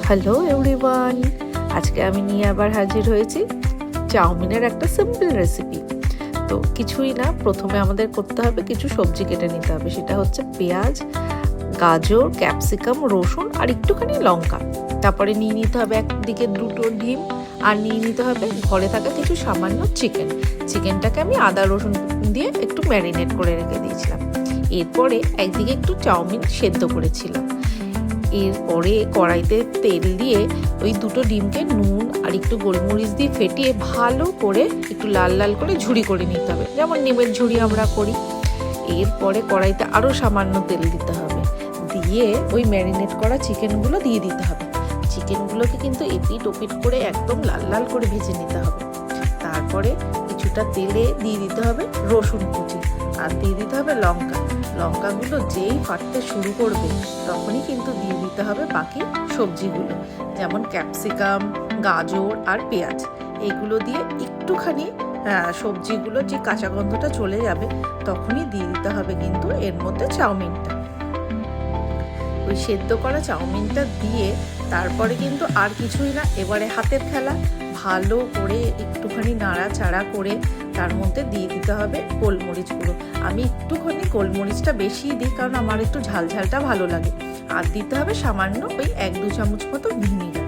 Hello everyone, আজকে আমি নিয়ে আবার হাজির হয়েছি চাউমিনের একটা সিম্পল রেসিপি। তো কিছুই না, প্রথমে আমাদের করতে হবে কিছু সবজি কেটে নিতে হবে। সেটা হচ্ছে পেঁয়াজ, গাজর, ক্যাপসিকাম, রসুন আর একটুখানি লঙ্কা। তারপরে নিয়ে নিতে হবে একদিকে দুটো ডিম, আর নিয়ে নিতে হবে ঘরে থাকা কিছু সামান্য চিকেনটাকে আমি আদা রসুন দিয়ে একটু ম্যারিনেট করে রেখে দিয়েছিলাম। এরপরে একদিকে একটু চাউমিন সেদ্ধ করেছিলাম। এরপরে কড়াইতে তেল দিয়ে ওই দুটো ডিমকে নুন আর একটু গোলমরিচ দিয়ে ফেটিয়ে ভালো করে একটু লাল লাল করে ঝুড়ি করে নিতে হবে, যেমন ডিমের ঝুড়ি আমরা করি। এরপরে কড়াইতে আরও সামান্য তেল দিতে হবে, দিয়ে ওই ম্যারিনেট করা চিকেনগুলো দিয়ে দিতে হবে। চিকেনগুলোকে কিন্তু এপিট ওপিট করে একদম লাল লাল করে ভেজে নিতে হবে। তারপরে কিছুটা তেলে দিয়ে দিতে হবে রসুন কুচি, আর দিয়ে দিতে হবে লঙ্কাগুলো যেই ফাটতে শুরু করবে তখনই কিন্তু দিয়ে দিতে হবে বাকি সবজিগুলো, যেমন ক্যাপসিকাম, গাজর আর পেঁয়াজ। এগুলো দিয়ে একটুখানি সবজিগুলো যে কাঁচা গন্ধটা চলে যাবে তখনই দিয়ে দিতে হবে কিন্তু এর মধ্যে চাউমিনটা। ওই সেদ্ধ করা চাউমিনটা দিয়ে তারপরে কিন্তু আর কিছুই না, এবারে হাতের খেলা, ভালো করে একটুখানি নাড়াচাড়া করে তার মধ্যে দিয়ে দিতে হবে গোলমরিচ গুঁড়ো। আমি একটুখানি গোলমরিচটা বেশি দিই, কারণ আমার একটু ঝালঝালটা ভালো লাগে। আর দিতে হবে সামান্য ওই 1-2 চামচ মতো ভিনিগার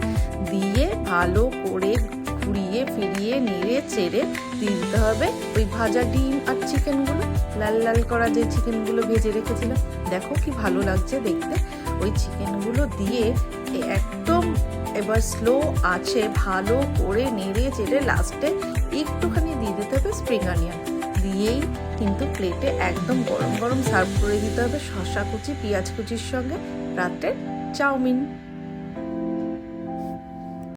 দিয়ে ভালো করে ঘুরিয়ে ফিরিয়ে নেড়ে চেড়ে দিয়ে দিতে হবে ওই ভাজা ডিম আর চিকেনগুলো, লাল লাল করা যে চিকেনগুলো ভেজে রেখেছিলাম। দেখো কি ভালো লাগছে দেখতে। ওই চিকেনগুলো দিয়ে একদম এবার স্লো আছে ভালো করে নেড়ে চেড়ে লাস্টে একটুখানি দিয়ে দিতে হবে স্প্রিং অনিয়ন। দিয়েই কিন্তু প্লেটে একদম গরম গরম সার্ভ করে দিতে হবে শসা কুচি, পেঁয়াজ কুচির সঙ্গে রাতের চাউমিন।